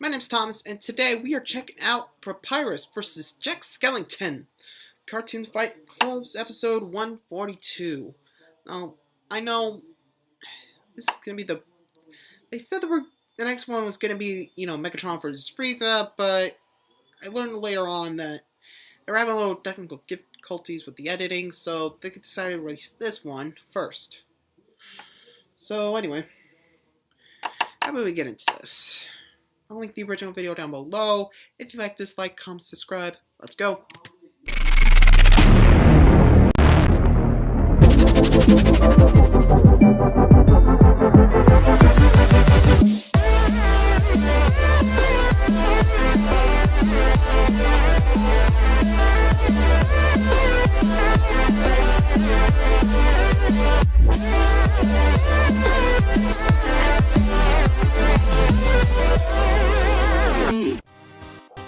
My name's Thomas, and today we are checking out Papyrus versus Jack Skellington, Cartoon Fight Club's episode 142. Now, I know this is gonna be They said the next one was gonna be, Megatron versus Frieza, but I learned later on that they were having a little technical difficulties with the editing, so they decided to release this one first. So, anyway, how about we get into this? I'll link the original video down below. If you like this, like, comment, subscribe. Let's go.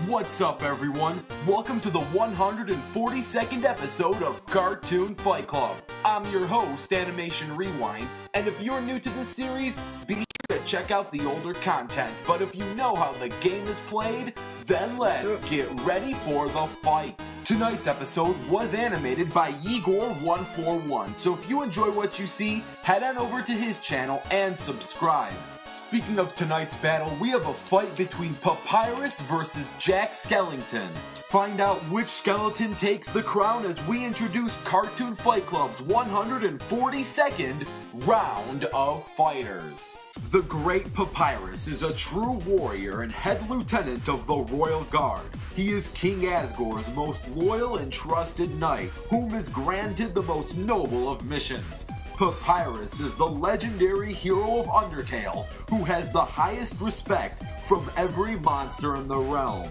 What's up, everyone? Welcome to the 142nd episode of Cartoon Fight Club. I'm your host, Animation Rewind, and if you're new to this series, be sure to check out the older content. But if you know how the game is played, then let's get ready for the fight. Tonight's episode was animated by Igor141, so if you enjoy what you see, head on over to his channel and subscribe. Speaking of tonight's battle, we have a fight between Papyrus versus Jack Skellington. Find out which skeleton takes the crown as we introduce Cartoon Fight Club's 142nd round of fighters. The Great Papyrus is a true warrior and head lieutenant of the Royal Guard. He is King Asgore's most loyal and trusted knight, whom is granted the most noble of missions. Papyrus is the legendary hero of Undertale, who has the highest respect from every monster in the realm.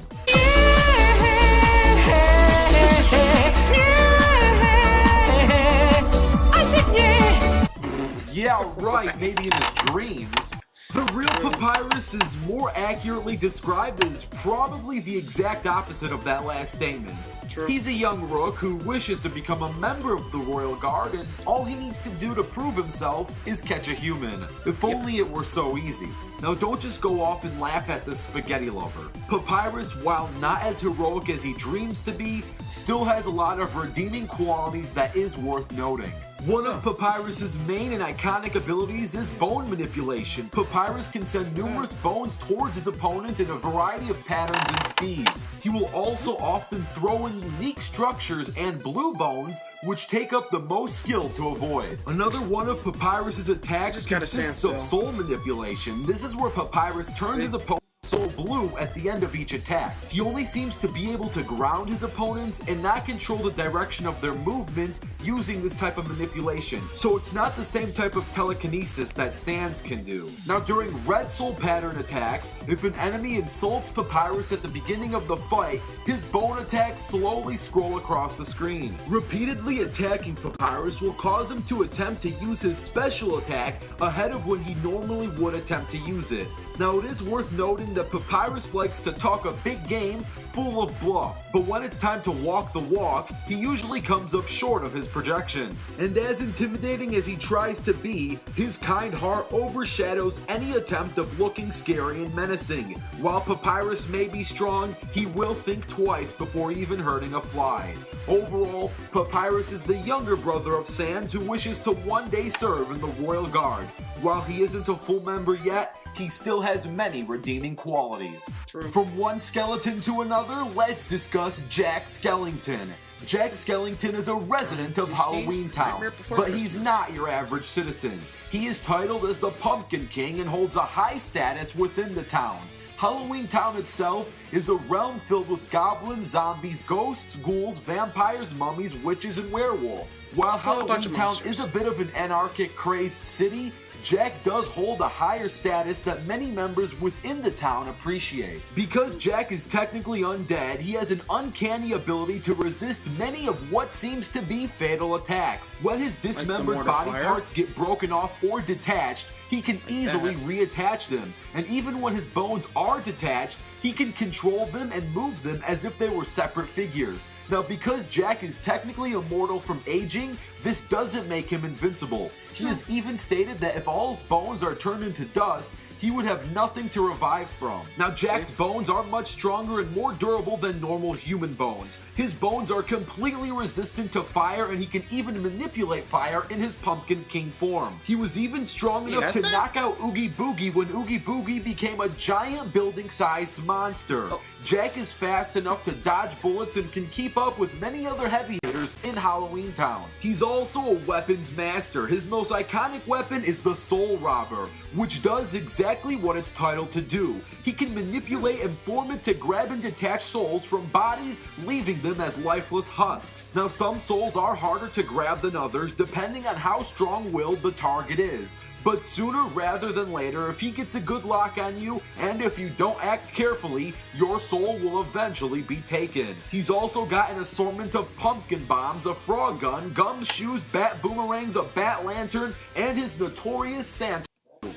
Yeah, right, maybe in his dreams. The real Papyrus is more accurately described as probably the exact opposite of that last statement. True. He's a young rook who wishes to become a member of the Royal Guard, and all he needs to do to prove himself is catch a human. If only it were so easy. Now don't just go off and laugh at the spaghetti lover. Papyrus, while not as heroic as he dreams to be, still has a lot of redeeming qualities that is worth noting. One of Papyrus's main and iconic abilities is bone manipulation. Papyrus can send numerous bones towards his opponent in a variety of patterns and speeds. He will also often throw in unique structures and blue bones, which take up the most skill to avoid. Another one of Papyrus's attacks consists of soul manipulation. This is where Papyrus turns his opponent soul blue at the end of each attack. He only seems to be able to ground his opponents and not control the direction of their movement using this type of manipulation. So it's not the same type of telekinesis that Sans can do. Now during red soul pattern attacks, if an enemy insults Papyrus at the beginning of the fight, his bone attacks slowly scroll across the screen. Repeatedly attacking Papyrus will cause him to attempt to use his special attack ahead of when he normally would attempt to use it. Now it is worth noting that Papyrus likes to talk a big game full of bluff, but when it's time to walk the walk, he usually comes up short of his projections. And as intimidating as he tries to be, his kind heart overshadows any attempt of looking scary and menacing. While Papyrus may be strong, he will think twice before even hurting a fly. Overall, Papyrus is the younger brother of Sans who wishes to one day serve in the Royal Guard. While he isn't a full member yet, he still has many redeeming qualities. True. From one skeleton to another, let's discuss Jack Skellington. Jack Skellington is a resident of Halloween Town, but he's not your average citizen. He is titled as the Pumpkin King and holds a high status within the town. Halloween Town itself is a realm filled with goblins, zombies, ghosts, ghouls, vampires, mummies, witches, and werewolves. While Halloween Town is a bit of an anarchic, crazed city, Jack does hold a higher status that many members within the town appreciate. Because Jack is technically undead, he has an uncanny ability to resist many of what seems to be fatal attacks. When his dismembered body parts get broken off or detached, he can easily reattach them, and even when his bones are detached, he can control them and move them as if they were separate figures. Now, because Jack is technically immortal from aging, this doesn't make him invincible. He has even stated that if all his bones are turned into dust, he would have nothing to revive from. Now, Jack's bones are much stronger and more durable than normal human bones. His bones are completely resistant to fire, and he can even manipulate fire in his Pumpkin King form. He was even strong enough to knock out Oogie Boogie when Oogie Boogie became a giant building-sized monster. Jack is fast enough to dodge bullets and can keep up with many other heavy hitters in Halloween Town. He's also a weapons master. His most iconic weapon is the Soul Robber, which does exactly what it's titled to do. He can manipulate and form it to grab and detach souls from bodies, leaving them as lifeless husks. Now, some souls are harder to grab than others, depending on how strong-willed the target is. But sooner rather than later, if he gets a good lock on you, and if you don't act carefully, your soul will eventually be taken. He's also got an assortment of pumpkin bombs, a frog gun, gumshoes, bat boomerangs, a bat lantern, and his notorious Santa.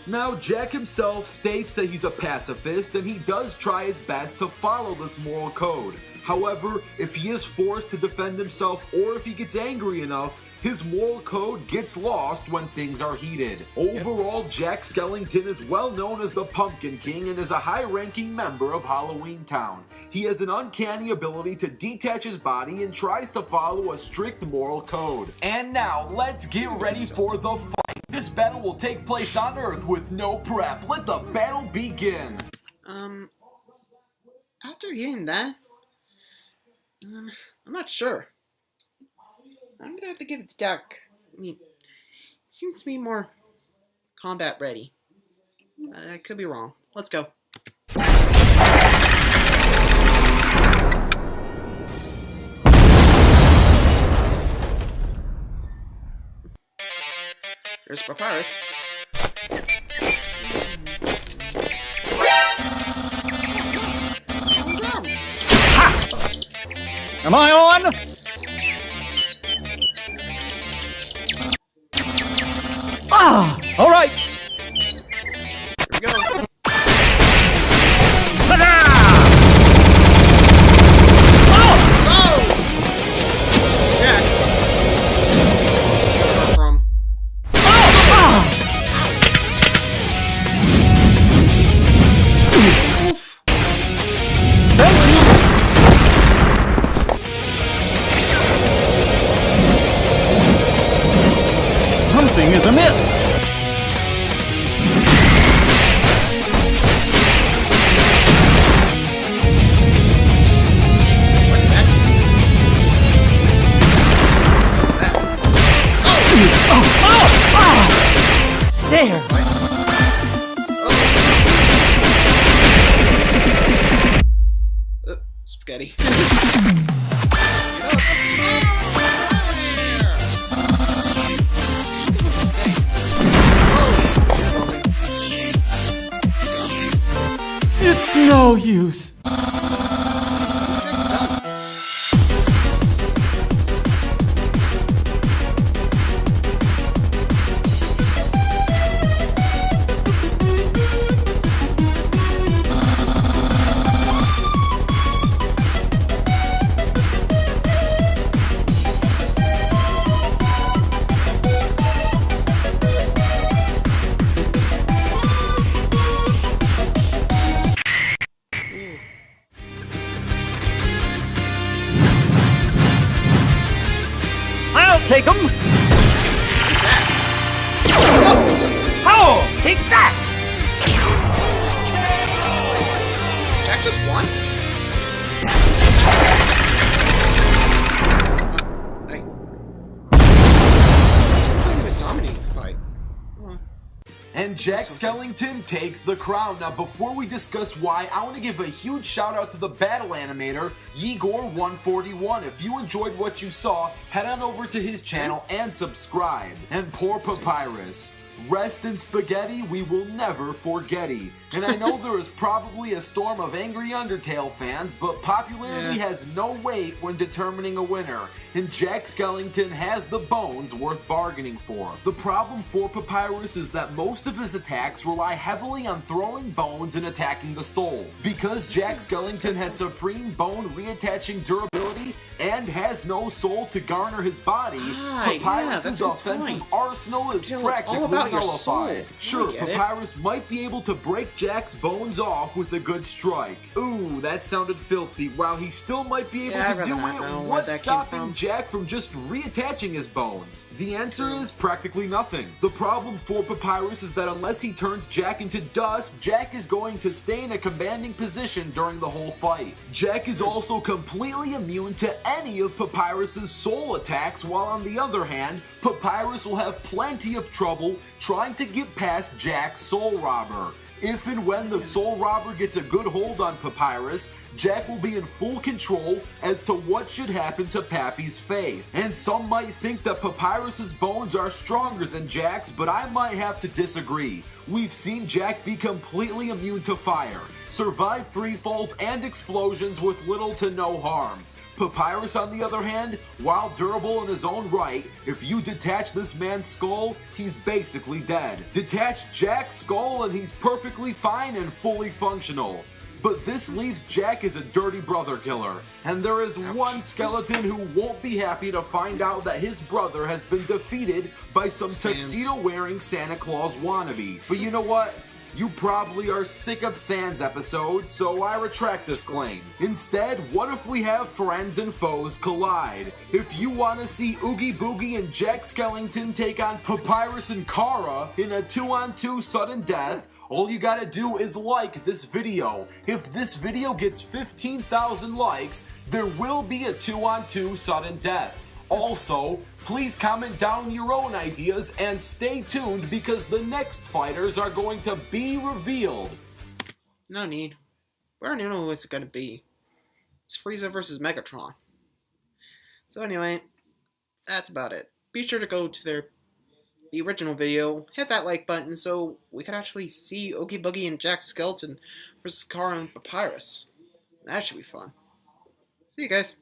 Now, Jack himself states that he's a pacifist, and he does try his best to follow this moral code. However, if he is forced to defend himself, or if he gets angry enough, his moral code gets lost when things are heated. Overall, Jack Skellington is well known as the Pumpkin King and is a high-ranking member of Halloween Town. He has an uncanny ability to detach his body and tries to follow a strict moral code. And now, let's get ready for the fight. This battle will take place on Earth with no prep. Let the battle begin. After hearing that, I'm not sure. I'm gonna have to give it to Jack. I mean, seems to be more combat ready. I could be wrong. Let's go. There's Papyrus. Am I on? All right. Here we go. Ta-da! Oh! Jack. Where from? Oof. Something is amiss. There! Spaghetti. It's no use. Take them. Oh, take that! Jack just won? I was dominating the fight. And Jack Skellington takes the crown. Now, before we discuss why, I want to give a huge shout out to the battle animator, Yegor141. If you enjoyed what you saw, head on over to his channel and subscribe. And poor Papyrus. Rest in spaghetti, we will never forget-y. And I know there is probably a storm of angry Undertale fans, but popularity has no weight when determining a winner, and Jack Skellington has the bones worth bargaining for. The problem for Papyrus is that most of his attacks rely heavily on throwing bones and attacking the soul. Because Jack Skellington has supreme bone reattaching durability and has no soul to garner his body, Papyrus's offensive arsenal is practically about your nullified. soul. Sure, I get it. Papyrus might be able to break Jack's bones off with a good strike. Ooh, that sounded filthy. While he still might be able Yeah, to I'd do rather not know it, where what's that came stopping from. Jack from just reattaching his bones? The answer is practically nothing. The problem for Papyrus is that unless he turns Jack into dust, Jack is going to stay in a commanding position during the whole fight. Jack is also completely immune to any of Papyrus's soul attacks, while on the other hand, Papyrus will have plenty of trouble trying to get past Jack's soul robber. If and when the soul robber gets a good hold on Papyrus, Jack will be in full control as to what should happen to Pappy's fate. And some might think that Papyrus's bones are stronger than Jack's, but I might have to disagree. We've seen Jack be completely immune to fire, survive free falls and explosions with little to no harm. Papyrus, on the other hand, while durable in his own right, if you detach this man's skull, he's basically dead. Detach Jack's skull and he's perfectly fine and fully functional. But this leaves Jack as a dirty brother killer, and there is one skeleton who won't be happy to find out that his brother has been defeated by some tuxedo-wearing Santa Claus wannabe. But you know what? You probably are sick of Sans episodes, so I retract this claim. Instead, what if we have friends and foes collide? If you want to see Oogie Boogie and Jack Skellington take on Papyrus and Kara in a 2-on-2 sudden death, all you gotta do is like this video. If this video gets 15,000 likes, there will be a 2-on-2 sudden death. Also, please comment down your own ideas and stay tuned because the next fighters are going to be revealed. No need. We already know who it's gonna be. It's Frieza versus Megatron. So anyway, that's about it. Be sure to go to the original video, hit that like button so we can actually see Oogie Boogie and Jack Skeleton versus Kara and Papyrus. That should be fun. See you guys.